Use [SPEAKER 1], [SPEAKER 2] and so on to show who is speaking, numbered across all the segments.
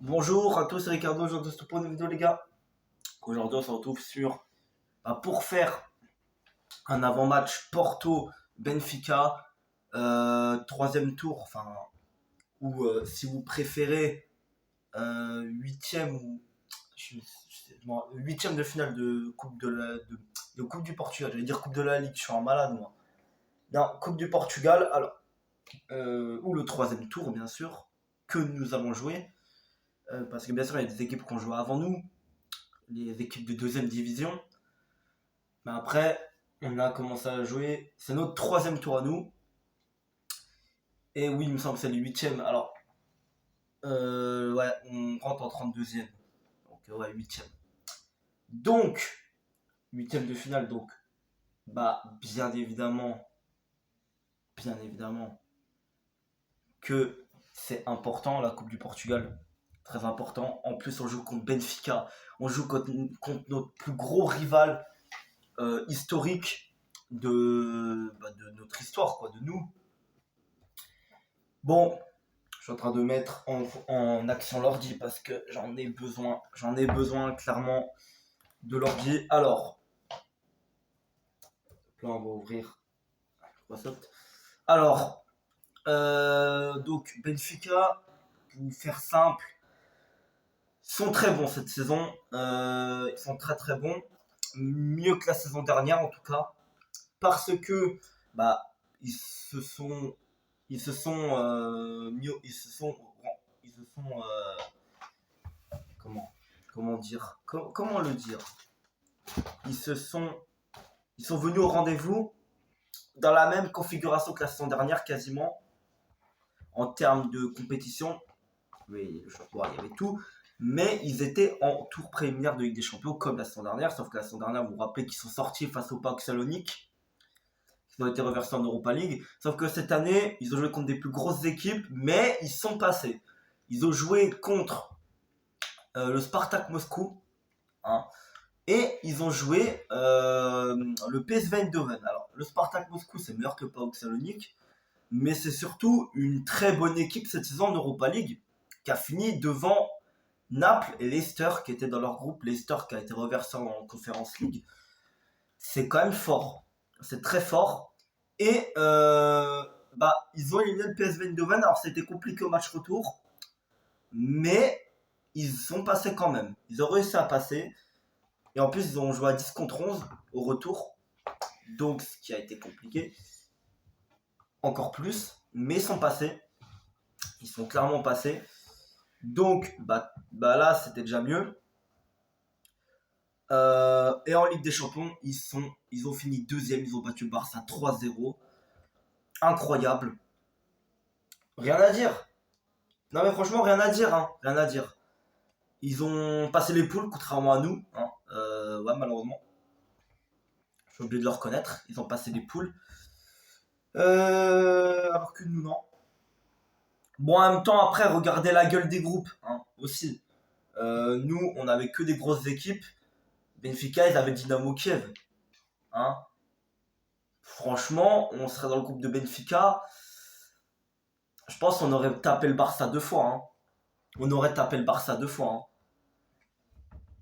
[SPEAKER 1] Bonjour à tous, c'est Ricardo, aujourd'hui c'est pour une vidéo les gars. Aujourd'hui on se retrouve pour faire un avant-match Porto-Benfica, troisième tour, ou si vous préférez, huitième ou huitième de finale de de Coupe du Portugal. J'allais dire Coupe de la Ligue, je suis un malade moi. Non, Coupe du Portugal, alors, ou le troisième tour bien sûr, que nous allons jouer. Parce que bien sûr il y a des équipes qui ont joué avant nous, les équipes de deuxième division. Mais après, on a commencé à jouer. C'est notre troisième tour à nous. Et oui, il me semble que c'est le huitième. Alors, ouais, on rentre en 32e. Donc, ouais, huitième. Donc, huitième de finale. Donc, bien évidemment que c'est important, la Coupe du Portugal. Très important. En plus, on joue contre Benfica. On joue contre notre plus gros rival historique de notre histoire, quoi, de nous. Bon, je suis en train de mettre en action l'ordi parce que j'en ai besoin clairement de l'ordi. Alors, là on va ouvrir Microsoft. Alors, donc Benfica, pour vous faire simple, sont très bons cette saison. Ils sont très très bons, mieux que la saison dernière en tout cas, parce que bah ils se sont ils se sont comment comment dire comment le dire ils se sont ils sont venus au rendez-vous dans la même configuration que la saison dernière quasiment en termes de compétition. Oui, il y avait tout, mais ils étaient en tour préliminaire de Ligue des Champions comme la saison dernière, sauf que la saison dernière, vous vous rappelez qu'ils sont sortis face au PAOK Salonique, qui ont été reversés en Europa League. Sauf que cette année, ils ont joué contre des plus grosses équipes, mais ils sont passés. Ils ont joué contre le Spartak Moscou, hein, et ils ont joué le PSV Eindhoven. Alors, le Spartak Moscou, c'est meilleur que PAOK Salonique, mais c'est surtout une très bonne équipe cette saison en Europa League, qui a fini devant Naples et Leicester, qui étaient dans leur groupe. Leicester qui a été reversé en Conference League. C'est quand même fort. C'est très fort. Et ils ont éliminé le PSV Eindhoven. Alors c'était compliqué au match retour, mais ils sont passés quand même. Ils ont réussi à passer. Et en plus, ils ont joué à 10 contre 11 au retour. Donc, ce qui a été compliqué. Encore plus. Mais ils sont passés. Ils sont clairement passés. Donc, là, c'était déjà mieux. Et en Ligue des Champions, ils ont fini deuxième. Ils ont battu le Barça 3-0. Incroyable. Rien à dire. Non mais franchement, rien à dire. Hein. Rien à dire. Ils ont passé les poules, contrairement à nous. Hein. Ouais, malheureusement. J'ai oublié de le reconnaître. Ils ont passé les poules. Alors que nous, non. Bon, en même temps, après, regardez la gueule des groupes. Hein, aussi. Nous, on avait que des grosses équipes. Benfica, ils avaient Dynamo Kiev. Hein. Franchement, on serait dans le groupe de Benfica. Je pense qu'on aurait tapé le Barça deux fois. Hein. On aurait tapé le Barça deux fois. Hein.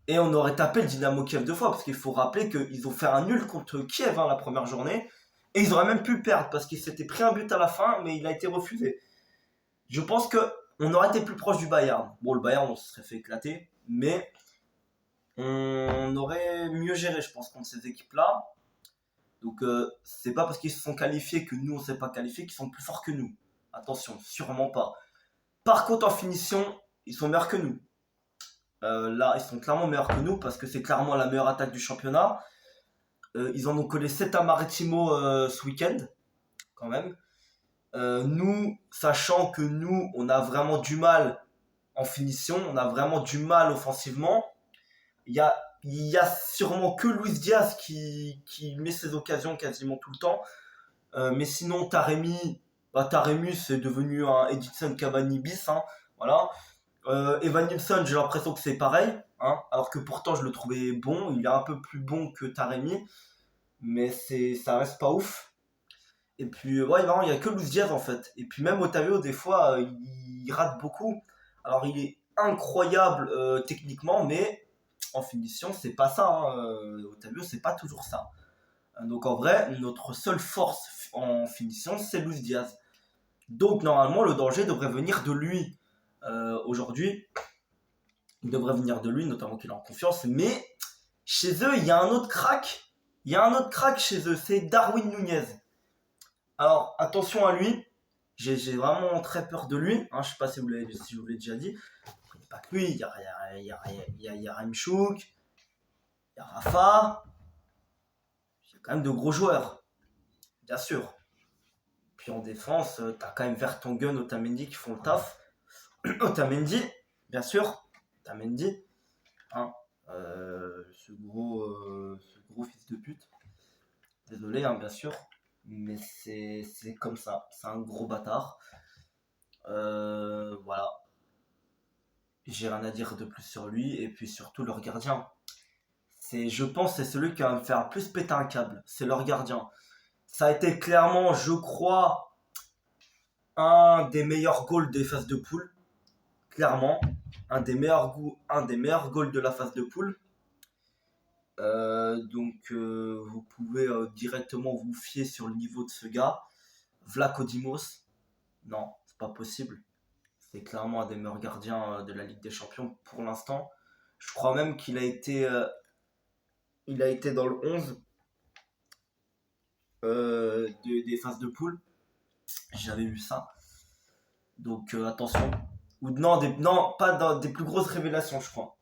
[SPEAKER 1] Et on aurait tapé le Dynamo Kiev deux fois. Parce qu'il faut rappeler qu'ils ont fait un nul contre Kiev la première journée. Et ils auraient même pu perdre parce qu'ils s'étaient pris un but à la fin, mais il a été refusé. Je pense qu'on aurait été plus proche du Bayern. Bon, le Bayern, on se serait fait éclater. Mais on aurait mieux géré, je pense, contre ces équipes-là. Donc, c'est pas parce qu'ils se sont qualifiés que nous, on ne s'est pas qualifiés qu'ils sont plus forts que nous. Attention, sûrement pas. Par contre, en finition, ils sont meilleurs que nous. Là, ils sont clairement meilleurs que nous parce que c'est clairement la meilleure attaque du championnat. Ils en ont collé 7 à Maritimo ce week-end, quand même. Nous, sachant que nous, on a vraiment du mal en finition, on a vraiment du mal offensivement. Il y a sûrement que Luis Diaz qui met ses occasions quasiment tout le temps. Mais sinon, Taremi c'est devenu un Edinson Cavani bis. Hein, voilà. Evan Nilsson, j'ai l'impression que c'est pareil. Hein, alors que pourtant, je le trouvais bon. Il est un peu plus bon que Taremi. Mais ça reste pas ouf. Et puis, ouais, non, il y a que Luis Diaz en fait. Et puis, même Otavio, des fois, il rate beaucoup. Alors, il est incroyable techniquement, mais en finition, c'est pas ça. Otavio, c'est pas toujours ça. Donc en vrai, notre seule force en finition, c'est Luis Diaz. Donc normalement, le danger devrait venir de lui. Aujourd'hui, il devrait venir de lui, notamment qu'il est en confiance. Mais chez eux, il y a un autre crack. Il y a un autre crack chez eux, c'est Darwin Nunez. Alors attention à lui. J'ai vraiment très peur de lui. Je sais pas si je vous l'ai déjà dit. Il n'y a pas que lui. Il y a Remchuk. Il y a Rafa. Il y a quand même de gros joueurs. Bien sûr. Puis en défense, t'as quand même Vertonghen, Otamendi qui font le taf. Otamendi, bien sûr. Otamendi. Ce gros fils de pute. Désolé, bien sûr. Mais c'est comme ça. C'est un gros bâtard. Voilà. J'ai rien à dire de plus sur lui. Et puis surtout leur gardien. Je pense c'est celui qui va me faire plus péter un câble. C'est leur gardien. Ça a été clairement, je crois, un des meilleurs goals des phases de poule. Clairement. Un des meilleurs goals de la phase de poule. Donc vous pouvez directement vous fier sur le niveau de ce gars. Vlaco Dimos, non, c'est pas possible. C'est clairement un des meilleurs gardiens de la Ligue des Champions pour l'instant. Je crois même qu'il a été dans le 11 des phases de poule. J'avais vu ça. Donc attention. Ou non, pas dans des plus grosses révélations, je crois.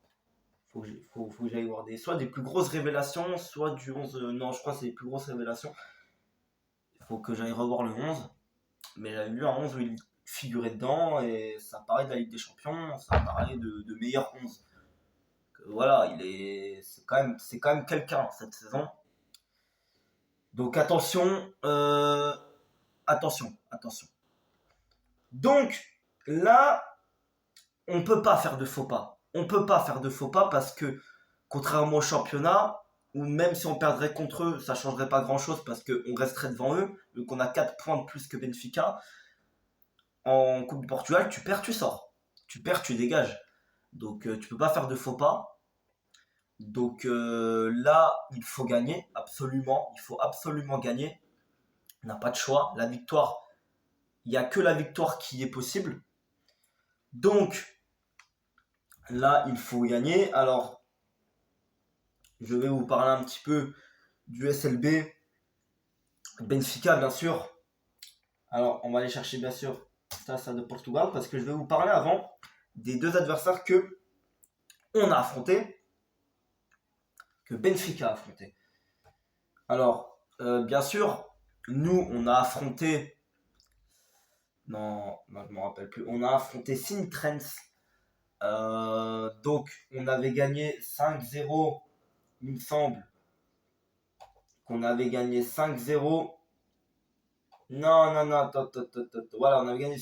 [SPEAKER 1] Faut que j'aille voir soit des plus grosses révélations, soit du 11. Non, je crois que c'est les plus grosses révélations. Il faut que j'aille revoir le 11. Mais j'avais vu un 11 où il figurait dedans et ça parlait de la Ligue des Champions, ça parlait de meilleur 11. Voilà, c'est quand même quelqu'un cette saison. Donc attention. Donc là, on peut pas faire de faux pas. On peut pas faire de faux pas parce que contrairement au championnat, ou même si on perdrait contre eux, ça changerait pas grand chose parce qu'on resterait devant eux, donc on a 4 points de plus que Benfica. En Coupe du Portugal, tu perds, tu sors. Tu perds, tu dégages. Donc tu peux pas faire de faux pas. Donc là, il faut gagner, absolument. Il faut absolument gagner. On n'a pas de choix. La victoire, il n'y a que la victoire qui est possible. Donc là, il faut gagner. Alors, je vais vous parler un petit peu du SLB. Benfica, bien sûr. Alors, on va aller chercher, bien sûr, ça de Portugal, parce que je vais vous parler avant des deux adversaires que on a affrontés, que Benfica a affronté. Alors, bien sûr, nous, on a affronté... Non, je ne me rappelle plus. On a affronté Sint-Truiden. Donc, on avait gagné 5-0, il me semble. Qu'on avait gagné 5-0. Non, attends. Voilà, on avait gagné...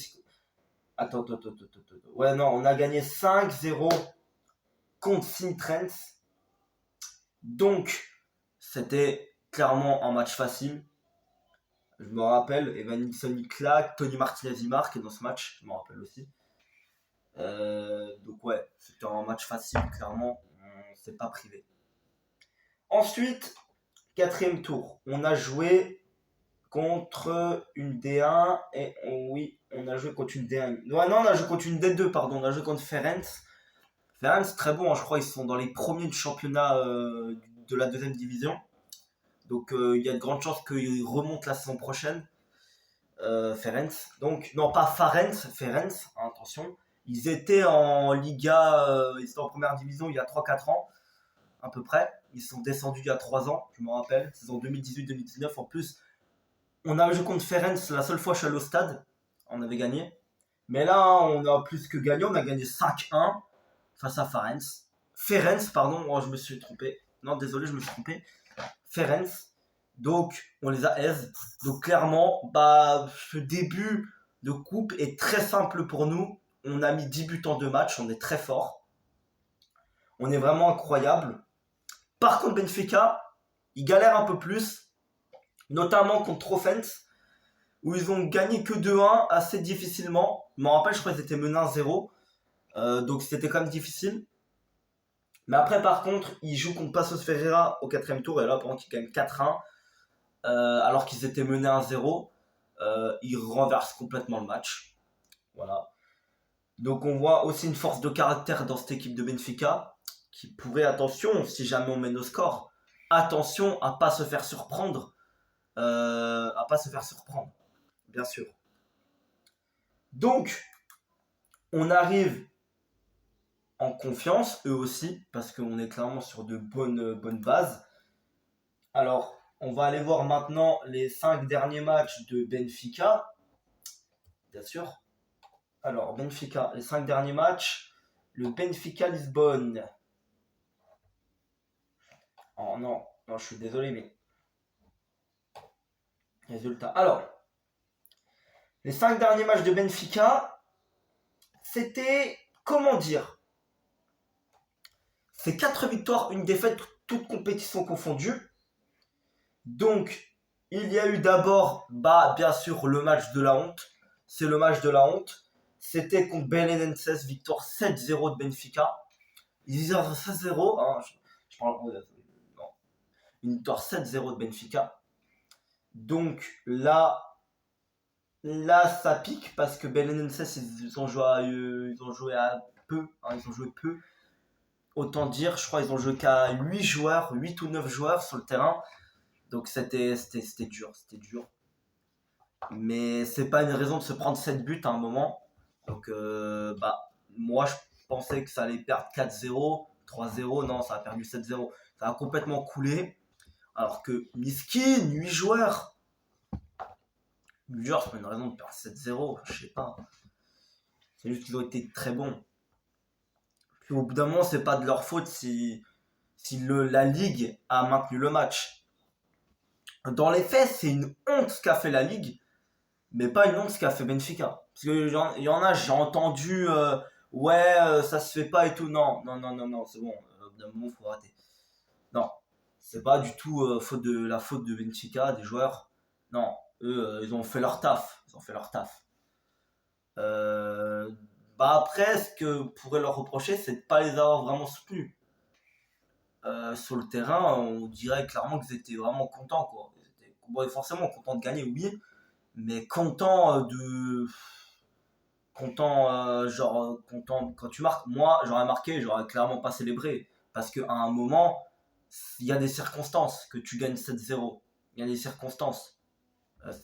[SPEAKER 1] Attends. Ouais, non, on a gagné 5-0 contre Sint-Truiden. Donc, c'était clairement un match facile. Je me rappelle, Evan Nilsson il claque, Tony Martinez il marque dans ce match, je me rappelle aussi. Donc ouais, c'était un match facile, clairement, on s'est pas privé. Ensuite, quatrième tour, on a joué contre une D1 et on a joué contre une D1. Non, on a joué contre une D2, pardon, on a joué contre Ferenc. Ferenc, très bon, je crois ils sont dans les premiers du championnat de la deuxième division. Donc il y a de grandes chances qu'ils remontent la saison prochaine. Ferenc. Donc, non pas Ferenc, attention. Ils étaient en Liga, ils étaient en première division il y a 3-4 ans, à peu près. Ils sont descendus il y a 3 ans, je me rappelle. Saison 2018-2019 en plus. On a joué contre Ferenc, la seule fois que je suis allé au stade. On avait gagné. Mais là, on a plus que gagné. On a gagné 5-1 face à Ferenc. Ferenc, pardon, je me suis trompé. Non, désolé, je me suis trompé. Ferenc. Donc, on les a aise. Donc, clairement, ce début de coupe est très simple pour nous. On a mis 10 buts en 2 matchs. On est très fort. On est vraiment incroyable. Par contre, Benfica, ils galèrent un peu plus. Notamment contre Trofens, où ils ont gagné que 2-1 assez difficilement. Je me rappelle, je crois qu'ils étaient menés 1-0. Donc c'était quand même difficile. Mais après, par contre, ils jouent contre Passos Ferreira au quatrième tour. Et là, pendant qu'ils gagnent 4-1, alors qu'ils étaient menés 1-0, ils renversent complètement le match. Voilà. Donc on voit aussi une force de caractère dans cette équipe de Benfica qui pourrait, attention, si jamais on mène au score, attention à pas se faire surprendre, bien sûr. Donc on arrive en confiance, eux aussi, parce qu'on est clairement sur de bonnes bases. Alors on va aller voir maintenant les 5 derniers matchs de Benfica, bien sûr. Alors Benfica, les 5 derniers matchs, le Benfica Lisbonne. Oh non, je suis désolé, mais résultat. Alors, les 5 derniers matchs de Benfica, c'était, comment dire, c'est 4 victoires, une défaite, toutes compétitions confondues. Donc, il y a eu d'abord, bien sûr, le match de la honte. C'est le match de la honte. C'était contre Belenenses, victoire 7-0 de Benfica. Ils disent 7-0, hein, je parle, non, une victoire 7-0 de Benfica. Donc là, ça pique parce que Belenenses, ils ont joué à peu, hein, ils ont joué peu. Autant dire, je crois qu'ils ont joué qu'à 8 joueurs, 8 ou 9 joueurs sur le terrain. Donc c'était dur, c'était dur. Mais c'est pas une raison de se prendre 7 buts à un moment. Donc moi je pensais que ça allait perdre 4-0, 3-0, non, ça a perdu 7-0. Ça a complètement coulé. Alors que Miskin, 8 joueurs. 8 joueurs, c'est pas une raison de perdre 7-0, je sais pas. C'est juste qu'ils ont été très bons. Puis au bout d'un moment, c'est pas de leur faute si la Ligue a maintenu le match. Dans les faits, c'est une honte ce qu'a fait la Ligue, mais pas une honte ce qu'a fait Benfica. Parce qu'il y en a, j'ai entendu, ouais, ça se fait pas et tout. Non, c'est bon, au bout d'un moment, faut arrêter. Non, c'est pas du tout la faute de Benfica, des joueurs. Non, eux, ils ont fait leur taf. Ils ont fait leur taf. Euh, après, ce que pourrait leur reprocher, c'est de pas les avoir vraiment soutenus. Sur le terrain, on dirait clairement qu'ils étaient vraiment contents, quoi. Ils étaient forcément contents de gagner, oui, mais contents content quand tu marques. Moi, j'aurais marqué, j'aurais clairement pas célébré, parce qu'à un moment, il y a des circonstances que tu gagnes 7-0. Il y a des circonstances.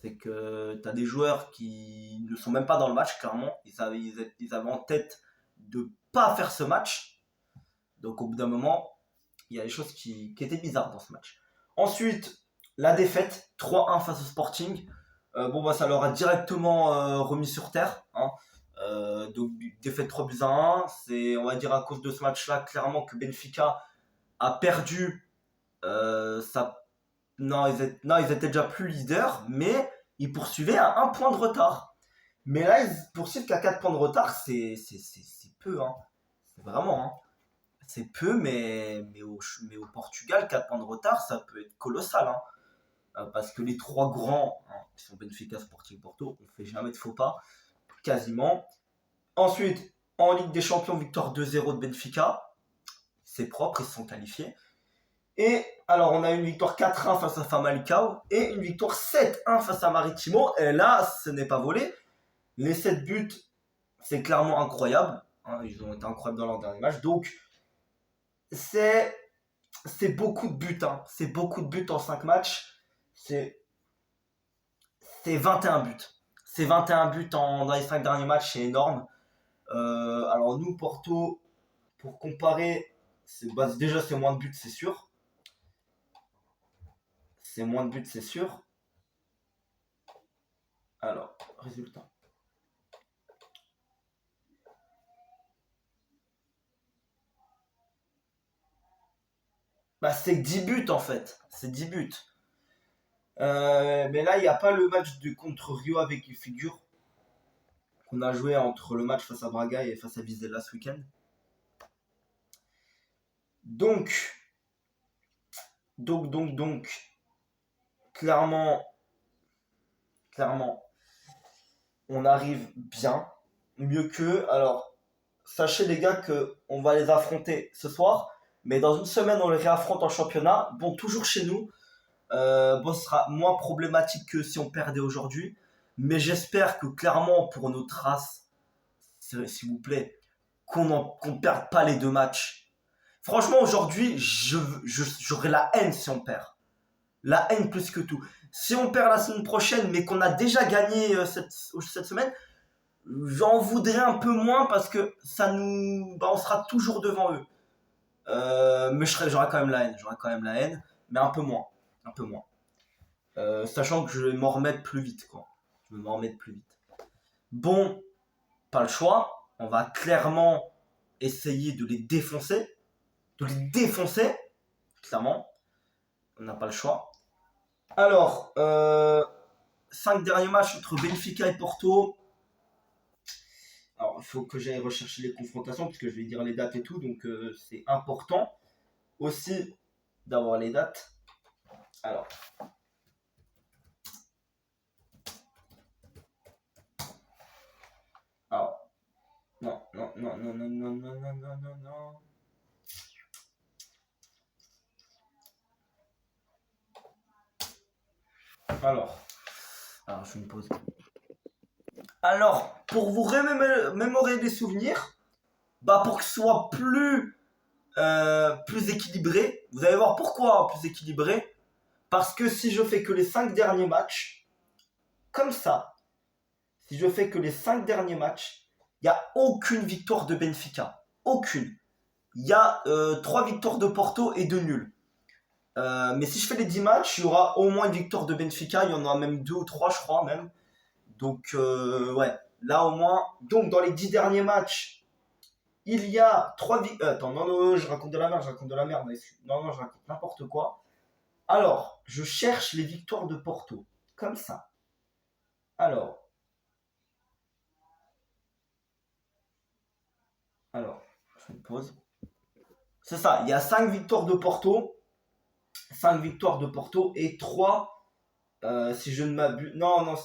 [SPEAKER 1] C'est que tu as des joueurs qui ne sont même pas dans le match, clairement. Ils avaient en tête de pas faire ce match. Donc au bout d'un moment, il y a des choses qui étaient bizarres dans ce match. Ensuite, la défaite 3-1 face au Sporting. Ça leur a directement remis sur terre. Hein. Donc défaite 3-1. C'est, on va dire, à cause de ce match-là, clairement que Benfica a perdu non, ils étaient déjà plus leaders, mais ils poursuivaient à 1 point de retard. Mais là, ils poursuivent qu'à 4 points de retard, c'est peu, hein. C'est vraiment, hein. C'est peu, mais au Portugal, 4 points de retard, ça peut être colossal, hein. Parce que les 3 grands, hein, qui sont Benfica, Sporting, Porto, on fait jamais de faux pas, quasiment. Ensuite, en Ligue des Champions, victoire 2-0 de Benfica. C'est propre, ils se sont qualifiés. Et alors, on a une victoire 4-1 face à Famalicão et une victoire 7-1 face à Maritimo. Et là, ce n'est pas volé. Les 7 buts, c'est clairement incroyable. Hein, ils ont été incroyables dans leur dernier match. Donc, c'est beaucoup de buts. Hein. C'est beaucoup de buts en 5 matchs. C'est 21 buts. C'est 21 buts dans les 5 derniers matchs, c'est énorme. Alors, nous, Porto, pour comparer, déjà, c'est moins de buts, c'est sûr. C'est moins de buts, c'est sûr. Alors, résultat. C'est 10 buts en fait. C'est 10 buts. Mais là, il n'y a pas le match contre Rio avec qui figure. Qu'on a joué entre le match face à Braga et face à Vizela ce week-end. Donc, clairement, on arrive bien. Mieux qu'eux. Alors, sachez les gars qu'on va les affronter ce soir. Mais dans une semaine, on les réaffronte en championnat. Bon, toujours chez nous. Bon, ce sera moins problématique que si on perdait aujourd'hui. Mais j'espère que clairement, pour notre race, s'il vous plaît, qu'on ne perde pas les 2 matchs. Franchement, aujourd'hui, j'aurais la haine si on perd. La haine plus que tout. Si on perd la semaine prochaine, mais qu'on a déjà gagné cette semaine, j'en voudrais un peu moins parce que on sera toujours devant eux. Mais j'aurai quand même la haine. J'aurai quand même la haine, mais un peu moins. Un peu moins. Sachant que je vais m'en remettre plus vite, quoi. Je vais m'en remettre plus vite. Bon, pas le choix. On va clairement essayer de les défoncer. Clairement. On n'a pas le choix. Alors, 5 derniers matchs entre Benfica et Porto. Alors, il faut que j'aille rechercher les confrontations parce que je vais dire les dates et tout. Donc, c'est important aussi d'avoir les dates. Alors. Non. Alors, je fais une pause. Alors, pour vous remémorer des souvenirs, pour que ce soit plus équilibré, vous allez voir pourquoi plus équilibré. Parce que si je fais que les 5 derniers matchs, comme ça, si je fais que les 5 derniers matchs, il n'y a aucune victoire de Benfica. Aucune. Il y a 3 victoires de Porto et 2 nuls. Mais si je fais les 10 matchs, il y aura au moins une victoire de Benfica. Il y en aura même 2 ou 3, je crois même. Donc, ouais. Là, au moins. Donc, dans les 10 derniers matchs, il y a 3 victoires. Attends, non, je raconte de la merde. Non, je raconte n'importe quoi. Alors, je cherche les victoires de Porto. Comme ça. Alors, je fais une pause. C'est ça, il y a 5 victoires de Porto. 5 victoires de Porto et 3, si je ne m'abuse. Non,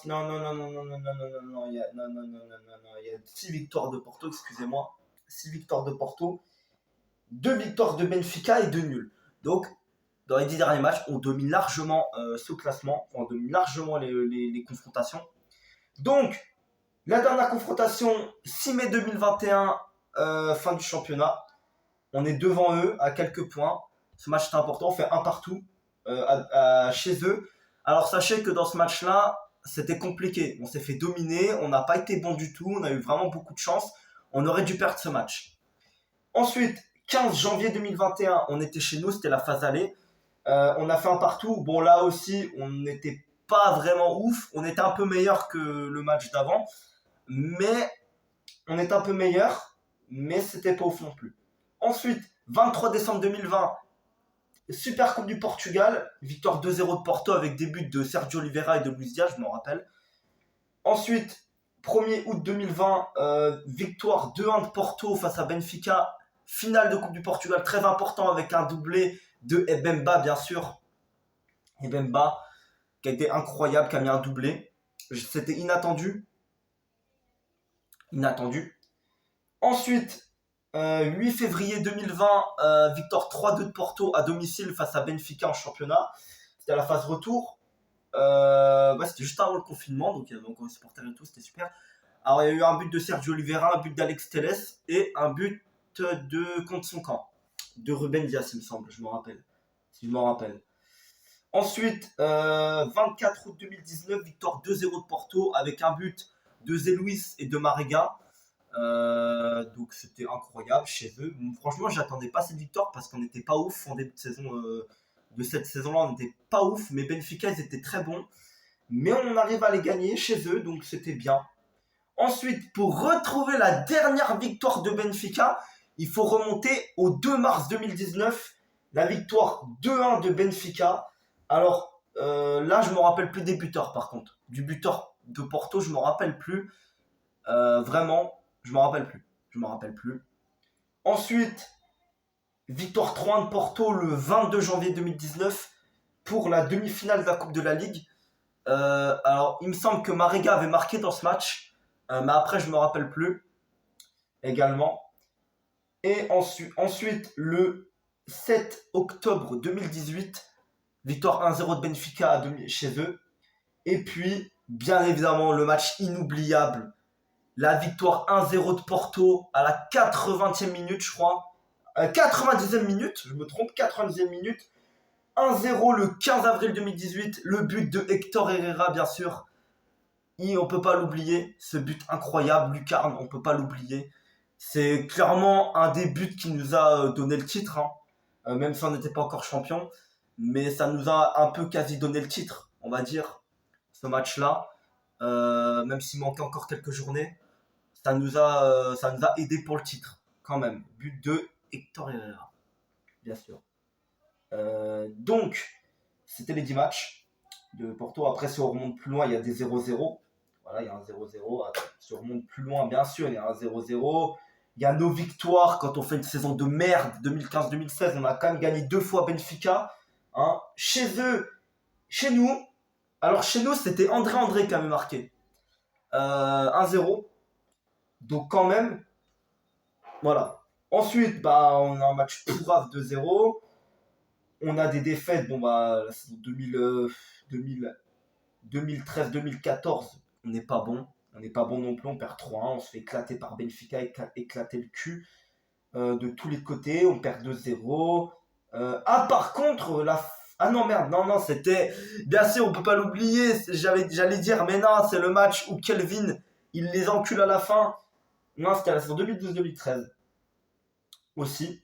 [SPEAKER 1] il y a 6 victoires de Porto, excusez-moi. 6 victoires de Porto, 2 victoires de Benfica et 2 nuls. Donc, dans les 10 derniers matchs, on domine largement ce classement, on domine largement les confrontations. Donc, la dernière confrontation, 6 mai 2021, fin du championnat. On est devant eux à quelques points. Ce match est important, on fait un partout chez eux. Alors sachez que dans ce match-là, c'était compliqué. On s'est fait dominer, on n'a pas été bon du tout, on a eu vraiment beaucoup de chance. On aurait dû perdre ce match. Ensuite, 15 janvier 2021, on était chez nous, c'était la phase aller. On a fait un partout. Bon, là aussi, on n'était pas vraiment ouf. On était un peu meilleur que le match d'avant. Mais on était un peu meilleur, mais c'était pas ouf non plus. Ensuite, 23 décembre 2020, Super Coupe du Portugal, victoire 2-0 de Porto avec des buts de Sergio Oliveira et de Luis Diaz, je m'en rappelle. Ensuite, 1er août 2020, victoire 2-1 de Porto face à Benfica, finale de Coupe du Portugal très important avec un doublé de Ebemba bien sûr. Ebemba qui a été incroyable, qui a mis un doublé. C'était inattendu. Ensuite, 8 février 2020, victoire 3-2 de Porto à domicile face à Benfica en championnat. C'était à la phase retour. C'était juste avant le confinement, donc il y avait encore les supporters et tout, c'était super. Alors il y a eu un but de Sergio Oliveira, un but d'Alex Telles et un but de contre son camp, de Ruben Dias, il me semble, je me rappelle. Ensuite, 24 août 2019, victoire 2-0 de Porto avec un but de Zé Luis et de Marega. Donc c'était incroyable chez eux. Franchement, j'attendais pas cette victoire parce qu'on n'était pas ouf en début de saison. De cette saison-là, on n'était pas ouf, mais Benfica, ils étaient très bons. Mais on arrive à les gagner chez eux, donc c'était bien. Ensuite, pour retrouver la dernière victoire de Benfica, il faut remonter au 2 mars 2019, la victoire 2-1 de Benfica. Alors là, je me rappelle plus des buteurs par contre. Du buteur de Porto, je me rappelle plus. Vraiment, je me rappelle plus. Ensuite, victoire 3-1 de Porto le 22 janvier 2019 pour la demi-finale de la Coupe de la Ligue. Alors, il me semble que Marega avait marqué dans ce match, mais après, je me rappelle plus également. Et ensuite, le 7 octobre 2018, victoire 1-0 de Benfica chez eux. Et puis, bien évidemment, le match inoubliable, la victoire 1-0 de Porto à la 80e minute, je crois. 90e minute, je me trompe, 90e minute. 1-0 le 15 avril 2018, le but de Hector Herrera, bien sûr. Et on peut pas l'oublier, ce but incroyable, lucarne, on peut pas l'oublier. C'est clairement un des buts qui nous a donné le titre, hein. Même si on n'était pas encore champion. Mais ça nous a un peu quasi donné le titre, on va dire, ce match-là. Même s'il manquait encore quelques journées, ça nous a aidé pour le titre, quand même. But de Hector Herrera, bien sûr. Donc, c'était les 10 matchs de Porto. Après, si on remonte plus loin, il y a des 0-0. Voilà, il y a un 0-0. Si on remonte plus loin, bien sûr, il y a un 0-0. Il y a nos victoires quand on fait une saison de merde, 2015-2016. On a quand même gagné 2 fois Benfica. Hein. Chez eux, chez nous. Alors, chez nous, c'était André qui avait marqué. 1-0. Donc, quand même, voilà. Ensuite, on a un match pourrave 2-0. On a des défaites, la saison 2013-2014, on n'est pas bon. On n'est pas bon non plus, on perd 3-1, on se fait éclater par Benfica, éclater le cul de tous les côtés, on perd 2-0. Par contre, ah non, merde, non, c'était... Bien sûr, on peut pas l'oublier, j'allais dire, mais non, c'est le match où Kelvin, il les encule à la fin. Non, c'était la saison 2012-2013 aussi.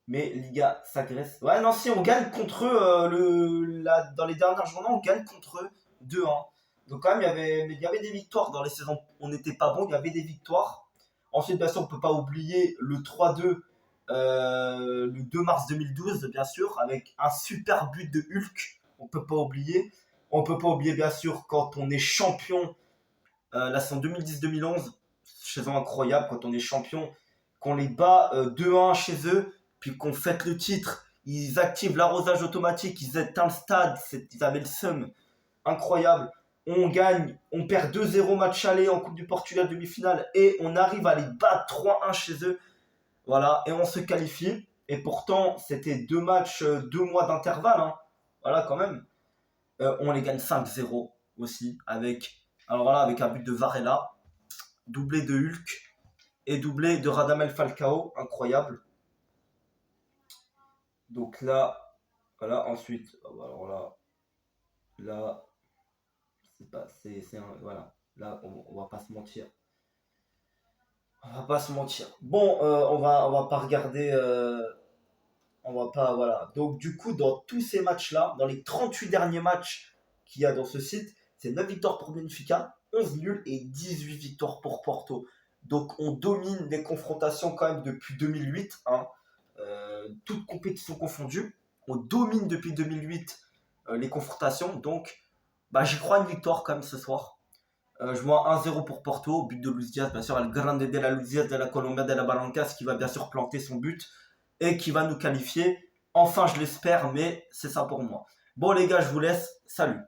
[SPEAKER 1] Mais Liga s'agresse. Ouais, non, si, on gagne contre eux dans les dernières journées, on gagne contre eux 2-1. Donc, quand même, il y avait des victoires dans les saisons. On n'était pas bon, il y avait des victoires. Ensuite, bien sûr, on ne peut pas oublier le 3-2 le 2 mars 2012, bien sûr, avec un super but de Hulk. On ne peut pas oublier. On ne peut pas oublier, bien sûr, quand on est champion, la saison 2010-2011, saison incroyable, quand on est champion, qu'on les bat 2-1 chez eux, puis qu'on fête le titre, ils activent l'arrosage automatique, ils éteignent le stade, ils avaient le seum, incroyable. On gagne, on perd 2-0 match aller en Coupe du Portugal demi-finale et on arrive à les battre 3-1 chez eux. Voilà, et on se qualifie. Et pourtant, c'était 2 matchs, 2 mois d'intervalle, hein. Voilà, quand même. On les gagne 5-0 aussi, avec un but de Varela, doublé de Hulk et doublé de Radamel Falcao, incroyable. Donc là, voilà, ensuite, alors là, voilà, là, on va pas se mentir. On va pas se mentir. Bon, on va pas regarder, on va pas, voilà. Donc du coup, dans tous ces matchs-là, dans les 38 derniers matchs qu'il y a dans ce site, c'est 9 victoires pour Benfica, 11 nuls et 18 victoires pour Porto. Donc on domine les confrontations quand même depuis 2008, hein. Toutes compétitions confondues. On domine depuis 2008 les confrontations. Donc, j'y crois une victoire quand même ce soir. Je vois 1-0 pour Porto, but de Luis Diaz, bien sûr, El Grande de la Luis Diaz de la Colombia de la Barrancas qui va bien sûr planter son but et qui va nous qualifier. Enfin, je l'espère, mais c'est ça pour moi. Bon les gars, je vous laisse. Salut.